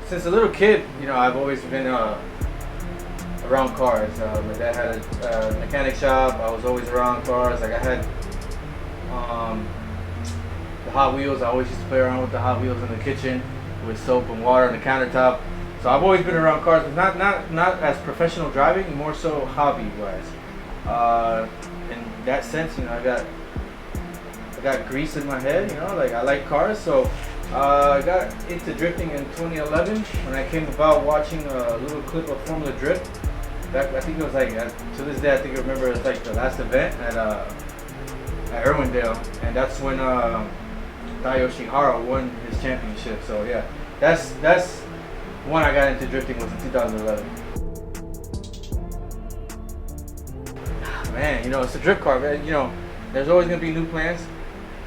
Since a little kid, I've always been around cars. My dad had a mechanic shop. I was always around cars. Like I had the Hot Wheels. I always used to play around with the Hot Wheels in the kitchen with soap and water on the countertop. So I've always been around cars, but not as professional driving, more so hobby-wise. In that sense, I got grease in my head. Like I like cars, so. I got into drifting in 2011 when I came about watching a little clip of Formula Drift. I think it was like, to this day, I think I remember it was like the last event at Irwindale, and that's when Taiyo Shihara won his championship. So yeah, that's when I got into drifting, was in 2011. Man, it's a drift car. There's always gonna be new plans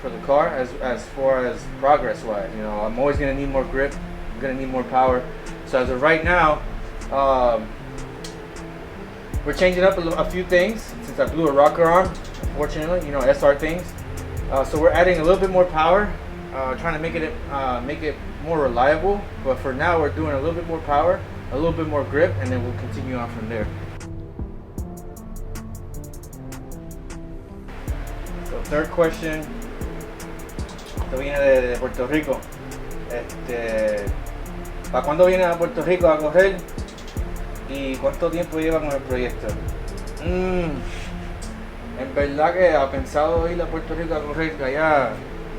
for the car as far as progress wise. I'm always gonna need more grip, I'm gonna need more power. So as of right now, we're changing up a few things since I blew a rocker arm, unfortunately, SR things. So we're adding a little bit more power, trying to make it more reliable. But for now, we're doing a little bit more power, a little bit more grip, and then we'll continue on from there. So third question. Esto viene de Puerto Rico. ¿Para cuándo vienes a Puerto Rico a correr? ¿Y cuánto tiempo lleva con el proyecto? En verdad que ha pensado ir a Puerto Rico a correr, que allá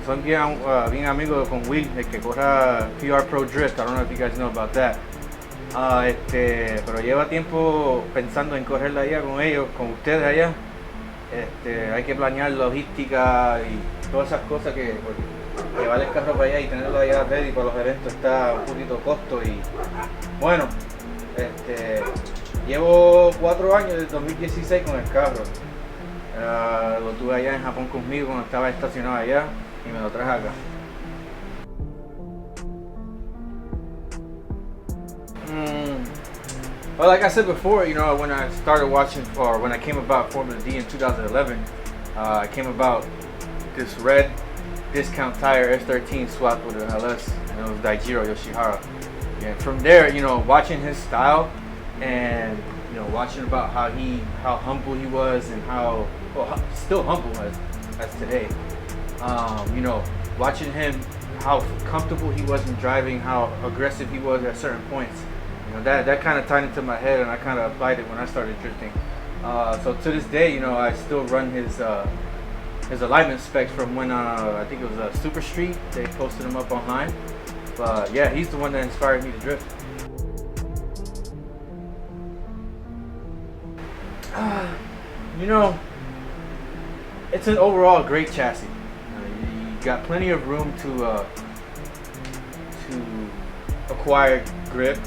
son bien amigos con Will, el que corra PR Pro Drift. I don't know if you guys know about that. Pero lleva tiempo pensando en correrla allá con ellos, con ustedes allá. Hay que planear logística y todas esas cosas que llevar el carro para allá y tenerlo allá ready para los eventos está un poquito costo. Y bueno, llevo 4 años, desde 2016 con el carro. Lo tuve allá en Japón conmigo cuando estaba estacionado allá y me lo traje acá. Well, like I said before, when I started watching, or when I came about Formula D in 2011, I came about this red discount tire S13 swapped with an LS, and it was Daijiro Yoshihara. And from there, watching his style and watching about how humble he was and how still humble as today. Watching him, how comfortable he was in driving, how aggressive he was at certain points. That kind of tied into my head, and I kind of applied it when I started drifting. So to this day, I still run his alignment specs from when I think it was Super Street. They posted them up online. But yeah, he's the one that inspired me to drift. It's an overall great chassis. You got plenty of room to acquire grip.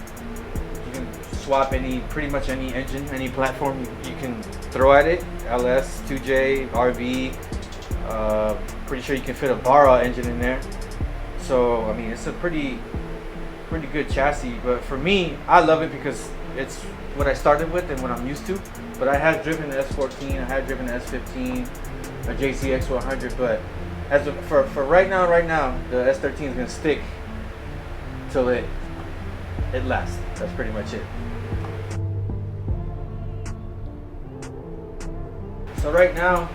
Swap pretty much any engine, any platform you can throw at it. LS, 2J, RV. Pretty sure you can fit a Barra engine in there. So I mean, it's a pretty good chassis. But for me, I love it because it's what I started with and what I'm used to. But I have driven the S14, I have driven the S15, a JCX 100. But for right now, the S13 is gonna stick till it lasts. That's pretty much it. So right now,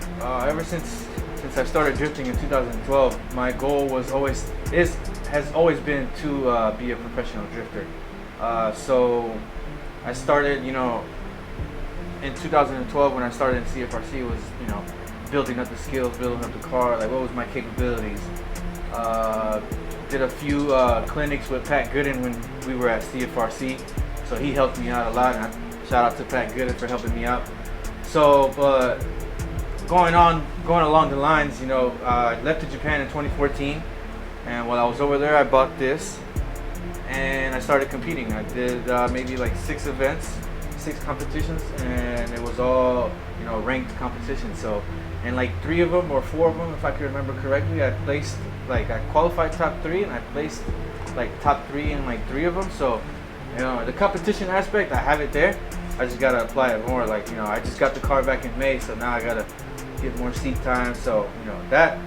ever since I started drifting in 2012, my goal has always been to be a professional drifter. So I started, in 2012 when I started in CFRC was, you know, building up the skills, building up the car, like what was my capabilities. Did a few clinics with Pat Gooden when we were at CFRC, so he helped me out a lot, and shout out to Pat Gooden for helping me out. So, but going along the lines, you know, I left to Japan in 2014, and while I was over there, I bought this, and I started competing. I did maybe like 6 events, 6 competitions, and it was all, you know, ranked competition. So, and like 3 of them or 4 of them, if I can remember correctly, I placed, like, I qualified top 3, and I placed like top 3 in like 3 of them. So, you know, the competition aspect, I have it there. I just gotta apply it more. Like, you know, I just got the car back in May, so now I gotta get more seat time. So, you know, that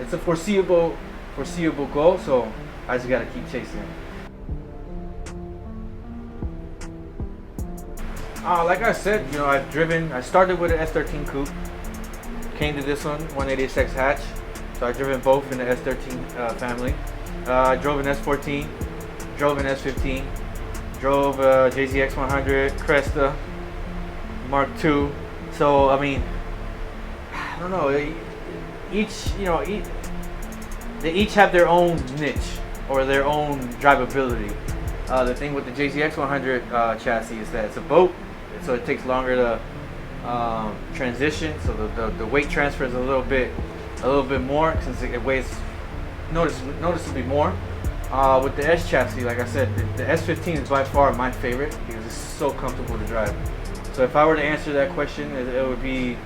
it's a foreseeable goal. So I just gotta keep chasing it. Like I said, you know, I started with an S13 coupe, came to this one, 180SX hatch. So I've driven both in the S13 family. I drove an S14, drove an S15, drove a JZX 100, Cresta, Mark II. So, I mean, I don't know, they each have their own niche or their own drivability. The thing with the JZX 100 chassis is that it's a boat, so it takes longer to transition. So the weight transfer is a little bit more since it weighs noticeably more. With the S chassis, like I said, the S15 is by far my favorite because it's so comfortable to drive. So if I were to answer that question, it would be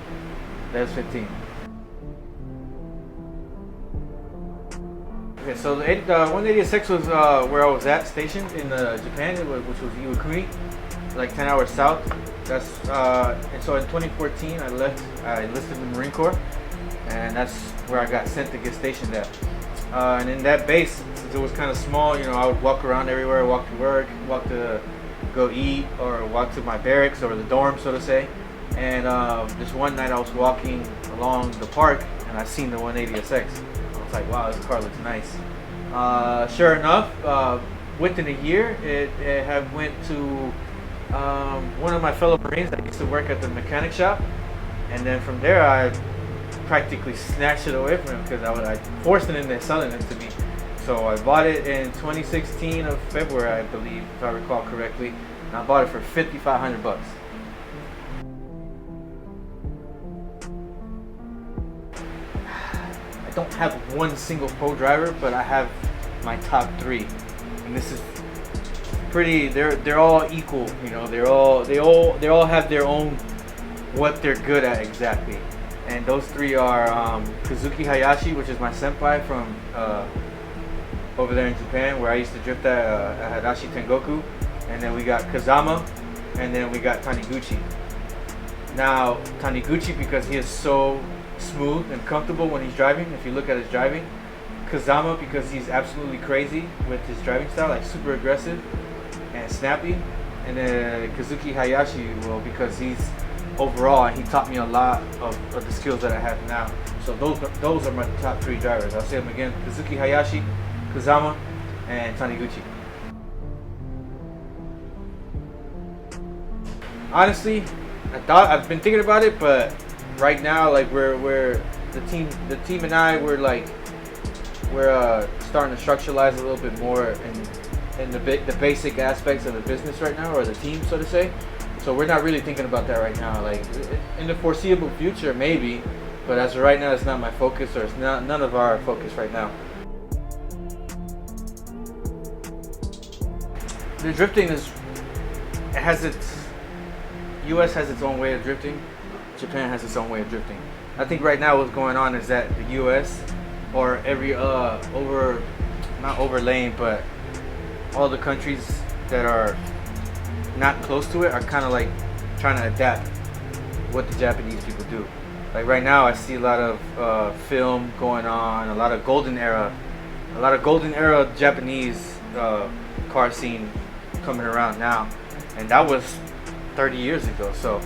the S15. Okay, so the 180SX was where I was stationed in Japan, which was Iwakuni, like 10 hours south. That's and so in 2014 I enlisted in the Marine Corps, and that's where I got sent to get stationed at. And in that base, since it was kind of small, you know, I would walk around everywhere, walk to work, walk to go eat, or walk to my barracks or the dorm, so to say. And this one night I was walking along the park and I seen the 180SX. I was like, wow, this car looks nice. Sure enough, within a year, it had went to one of my fellow Marines that used to work at the mechanic shop. And then from there, I practically snatched it away from him because I forced it into selling it to me. So I bought it in 2016 of February, I believe, if I recall correctly, and I bought it for $5,500. I don't have one single pro driver, but I have my top 3, and this is pretty. They're all equal, you know. They all have their own what they're good at exactly. And those 3 are Kazuki Hayashi, which is my senpai from over there in Japan, where I used to drift at Hadashi Tengoku. And then we got Kazama, and then we got Taniguchi. Now, Taniguchi, because he is so smooth and comfortable when he's driving, if you look at his driving. Kazama, because he's absolutely crazy with his driving style, like super aggressive and snappy. And then Kazuki Hayashi, well, because he's overall, he taught me a lot of the skills that I have now. So those are my top 3 drivers. I'll say them again: Kazuki Hayashi, Kazama, and Taniguchi. Honestly, I've been thinking about it, but right now, like we're the team and I, we're starting to structuralize a little bit more in the basic aspects of the business right now, or the team, so to say. So we're not really thinking about that right now. Like in the foreseeable future, maybe, but as of right now, it's not my focus, or it's none of our focus right now. The drifting U.S. has its own way of drifting. Japan has its own way of drifting. I think right now what's going on is that the U.S. or every not overlaying, but all the countries that are not close to it are kind of like trying to adapt what the Japanese people do. Like right now, I see a lot of film going on, a lot of golden era Japanese car scene coming around now, and that was 30 years ago. So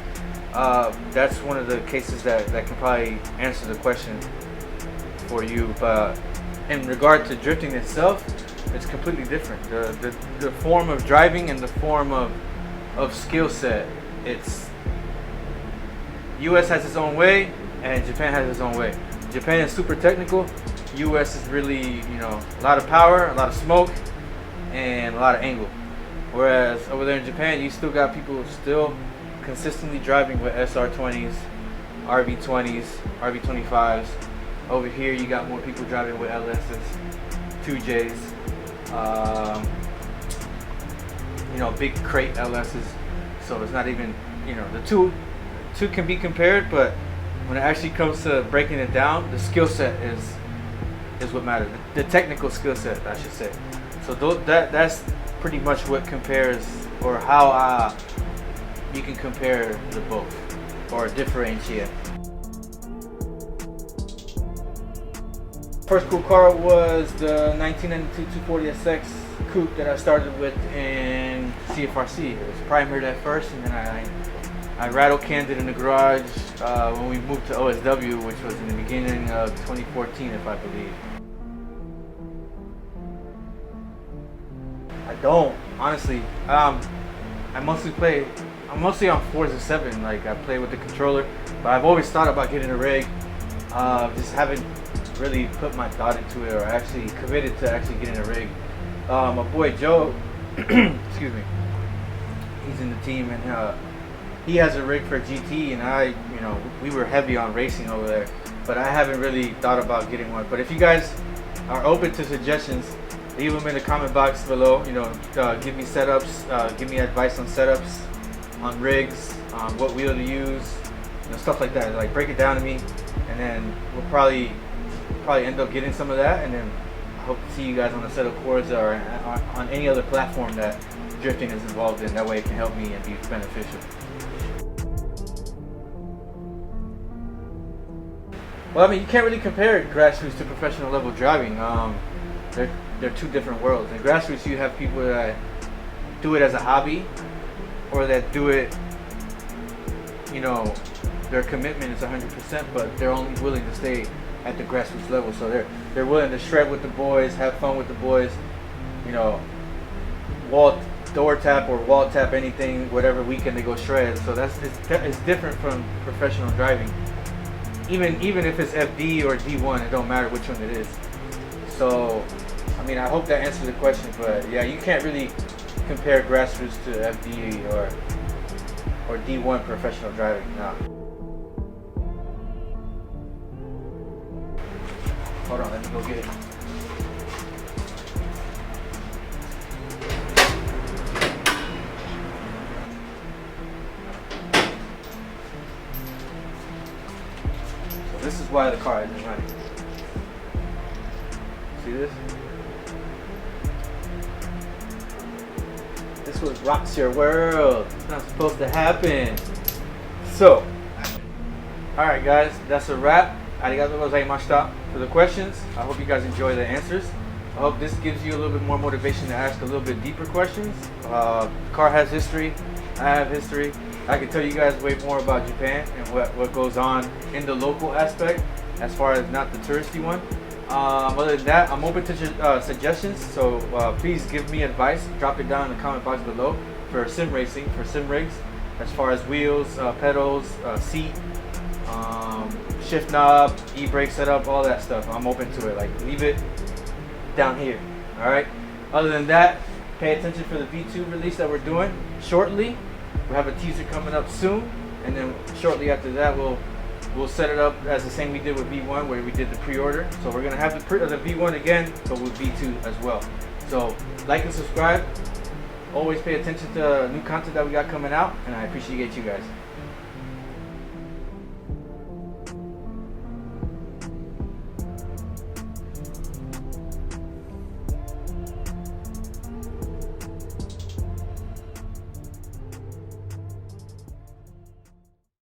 that's one of the cases that can probably answer the question for you. But in regard to drifting itself, it's completely different. The form of driving and the form of skill set, it's US has its own way, and Japan has its own way. Japan is super technical. US is really, you know, a lot of power, a lot of smoke, and a lot of angle. Whereas over there in Japan, you still got people still consistently driving with SR20s, RB20s, RB25s. Over here, you got more people driving with LSs, 2Js, you know, big crate LSs. So it's not even, you know, the two can be compared, but when it actually comes to breaking it down, the skill set is what matters. The technical skill set, I should say. So that's pretty much what compares, or how you can compare the both or differentiate. First cool car was the 1992 240SX coupe that I started with in CFRC. It was primered at first, and then I rattle canned it in the garage when we moved to OSW, which was in the beginning of 2014, if I believe. I don't, honestly. I'm mostly on 4s and 7. Like, I play with the controller, but I've always thought about getting a rig. Just haven't really put my thought into it, or actually committed to actually getting a rig. My boy Joe, excuse me, he's in the team, and he has a rig for GT, and you know, we were heavy on racing over there, but I haven't really thought about getting one. But if you guys are open to suggestions, leave them in the comment box below. You know, give me setups, give me advice on setups, on rigs, on what wheel to use, you know, stuff like that. Like, break it down to me, and then we'll probably end up getting some of that, and then I hope to see you guys on a set of cords or on any other platform that drifting is involved in. That way it can help me and be beneficial. Well, I mean, you can't really compare grassroots to professional level driving. They're two different worlds. In grassroots, you have people that do it as a hobby, or that do it, you know, their commitment is 100%, but they're only willing to stay at the grassroots level. So they're willing to shred with the boys, have fun with the boys, you know, door tap or wall tap anything, whatever weekend they go shred. So it's different from professional driving. Even if it's FD or D1, it don't matter which one it is. So, I mean, I hope that answers the question, but yeah, you can't really compare grassroots to FD or D1 professional driving. No. Hold on, let me go get it. So this is why the car isn't running. See this? This what rocks your world. It's not supposed to happen. So, alright guys, that's a wrap. Arigatou gozaimashita for the questions. I hope you guys enjoy the answers. I hope this gives you a little bit more motivation to ask a little bit deeper questions. The car has history. I have history. I can tell you guys way more about Japan and what goes on in the local aspect, as far as not the touristy one. Other than that, I'm open to suggestions, so please give me advice. Drop it down in the comment box below for sim racing, for sim rigs, as far as wheels, pedals, seat, shift knob, e-brake setup, all that stuff. I'm open to it. Like, leave it down here. All right. Other than that, pay attention for the V2 release that we're doing shortly. We have a teaser coming up soon, and then shortly after that, we'll set it up as the same we did with V1, where we did the pre-order. So we're gonna have the V1 again, but with V2 as well. So like and subscribe. Always pay attention to new content that we got coming out, and I appreciate you guys.